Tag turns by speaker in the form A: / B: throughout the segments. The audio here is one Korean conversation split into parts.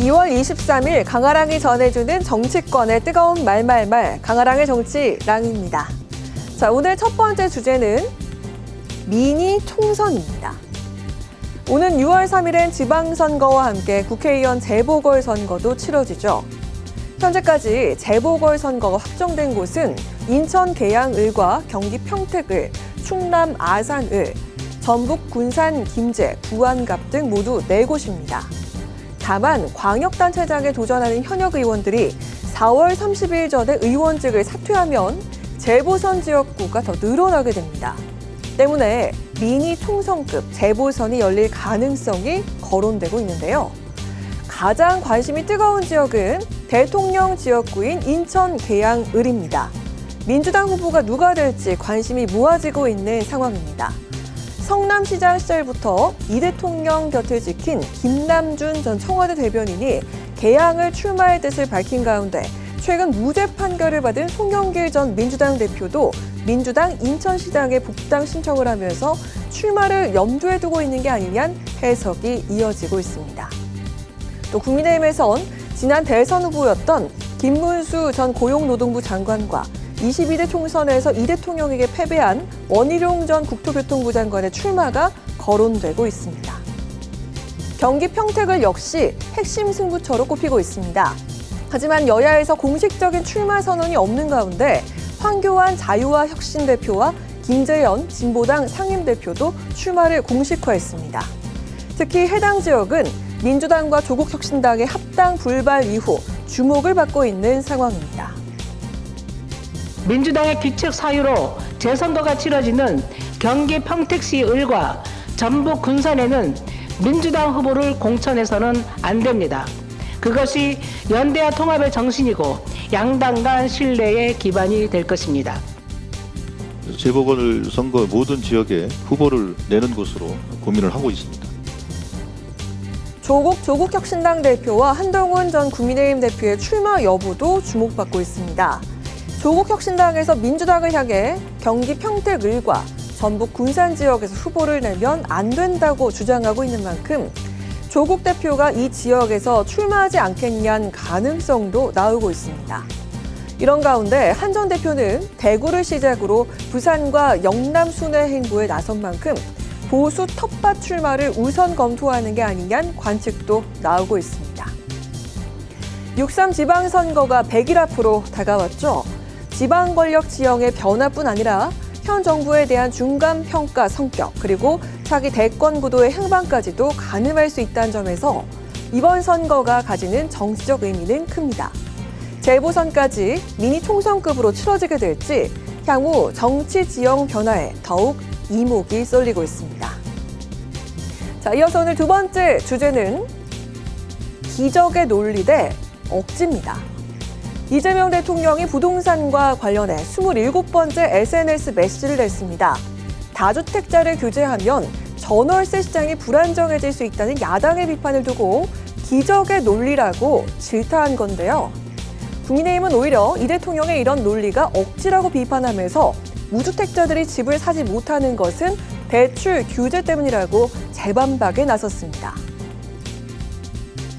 A: 2월 23일 강아랑이 전해주는 정치권의 뜨거운 말말말 강아랑의 정치랑입니다. 자, 오늘 첫 번째 주제는 미니 총선입니다. 오는 6월 3일엔 지방선거와 함께 국회의원 재보궐선거도 치러지죠. 현재까지 재보궐선거가 확정된 곳은 인천 계양을과 경기 평택을, 충남 아산을, 전북 군산 김제, 부안갑 등 모두 4곳입니다. 다만 광역단체장에 도전하는 현역 의원들이 4월 30일 전에 의원직을 사퇴하면 재보선 지역구가 더 늘어나게 됩니다. 때문에 미니 총선급 재보선이 열릴 가능성이 거론되고 있는데요. 가장 관심이 뜨거운 지역은 대통령 지역구인 인천 계양을입니다. 민주당 후보가 누가 될지 관심이 모아지고 있는 상황입니다. 성남시장 시절부터 이 대통령 곁을 지킨 김남준 전 청와대 대변인이 계양을 출마할 뜻을 밝힌 가운데 최근 무죄 판결을 받은 송영길 전 민주당 대표도 민주당 인천시장에 복당 신청을 하면서 출마를 염두에 두고 있는 게 아니냐는 해석이 이어지고 있습니다. 또 국민의힘에선 지난 대선 후보였던 김문수 전 고용노동부 장관과 22대 총선에서 이 대통령에게 패배한 원희룡 전 국토교통부 장관의 출마가 거론되고 있습니다. 경기 평택을 역시 핵심 승부처로 꼽히고 있습니다. 하지만 여야에서 공식적인 출마 선언이 없는 가운데 황교안 자유와 혁신 대표와 김재현 진보당 상임대표도 출마를 공식화했습니다. 특히 해당 지역은 민주당과 조국혁신당의 합당 불발 이후 주목을 받고 있는 상황입니다.
B: 민주당의 귀책 사유로 재선거가 치러지는 경기 평택시 을과 전북 군산에는 민주당 후보를 공천해서는 안 됩니다. 그것이 연대와 통합의 정신이고 양당 간 신뢰의 기반이 될 것입니다.
C: 재보궐선거 모든 지역에 후보를 내는 것으로 고민을 하고 있습니다.
A: 조국혁신당 대표와 한동훈 전 국민의힘 대표의 출마 여부도 주목받고 있습니다. 조국혁신당에서 민주당을 향해 경기 평택을과 전북 군산 지역에서 후보를 내면 안 된다고 주장하고 있는 만큼 조국 대표가 이 지역에서 출마하지 않겠냐는 가능성도 나오고 있습니다. 이런 가운데 한 전 대표는 대구를 시작으로 부산과 영남 순회 행보에 나선 만큼 보수 텃밭 출마를 우선 검토하는 게 아니냐는 관측도 나오고 있습니다. 6.3 지방선거가 100일 앞으로 다가왔죠. 지방 권력 지형의 변화뿐 아니라 현 정부에 대한 중간평가 성격 그리고 차기 대권 구도의 행방까지도 가늠할 수 있다는 점에서 이번 선거가 가지는 정치적 의미는 큽니다. 재보선까지 미니 총선급으로 치러지게 될지 향후 정치 지형 변화에 더욱 이목이 쏠리고 있습니다. 자, 이어서 오늘 두 번째 주제는 기적의 논리 대 억지입니다. 이재명 대통령이 부동산과 관련해 27번째 SNS 메시지를 냈습니다. 다주택자를 규제하면 전월세 시장이 불안정해질 수 있다는 야당의 비판을 두고 기적의 논리라고 질타한 건데요. 국민의힘은 오히려 이 대통령의 이런 논리가 억지라고 비판하면서 무주택자들이 집을 사지 못하는 것은 대출 규제 때문이라고 재반박에 나섰습니다.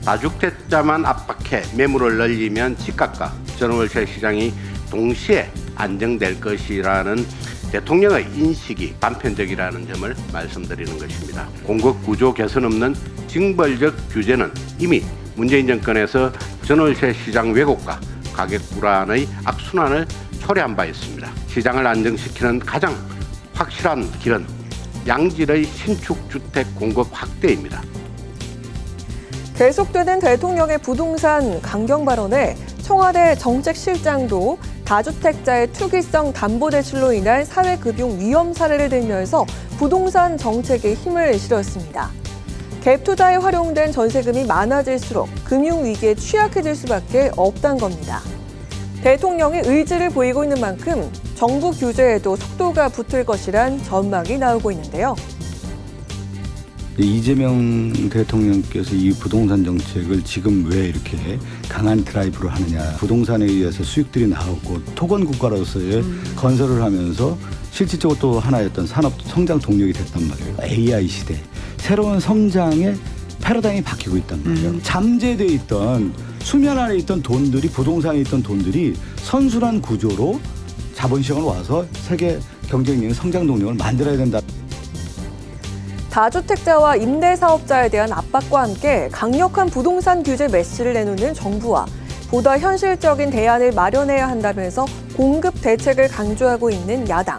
D: 다주택자만 압박해 매물을 늘리면 집값과 전월세 시장이 동시에 안정될 것이라는 대통령의 인식이 단편적이라는 점을 말씀드리는 것입니다. 공급 구조 개선 없는 징벌적 규제는 이미 문재인 정권에서 전월세 시장 왜곡과 가격 불안의 악순환을 초래한 바 있습니다. 시장을 안정시키는 가장 확실한 길은 양질의 신축 주택 공급 확대입니다.
A: 계속되는 대통령의 부동산 강경 발언에 청와대 정책실장도 다주택자의 투기성 담보대출로 인한 사회금융 위험 사례를 들면서 부동산 정책에 힘을 실었습니다. 갭 투자에 활용된 전세금이 많아질수록 금융위기에 취약해질 수밖에 없다는 겁니다. 대통령이 의지를 보이고 있는 만큼 정부 규제에도 속도가 붙을 것이란 전망이 나오고 있는데요.
E: 이재명 대통령께서 이 부동산 정책을 지금 왜 이렇게 강한 드라이브로 하느냐. 부동산에 의해서 수익들이 나오고 토건국가로서의 건설을 하면서 실질적으로 또 하나의 어떤 산업 성장 동력이 됐단 말이에요. AI 시대, 새로운 성장의 패러다임이 바뀌고 있단 말이에요. 잠재돼 있던 수면 아래 있던 돈들이 부동산에 있던 돈들이 선순환 구조로 자본시장으로 와서 세계 경쟁력 성장 동력을 만들어야 된다.
A: 다주택자와 임대사업자에 대한 압박과 함께 강력한 부동산 규제 메시를 내놓는 정부와 보다 현실적인 대안을 마련해야 한다면서 공급 대책을 강조하고 있는 야당.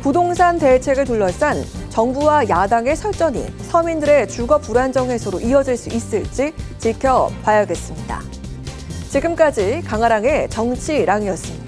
A: 부동산 대책을 둘러싼 정부와 야당의 설전이 서민들의 주거 불안정 해소로 이어질 수 있을지 지켜봐야겠습니다. 지금까지 강아랑의 정치랑이었습니다.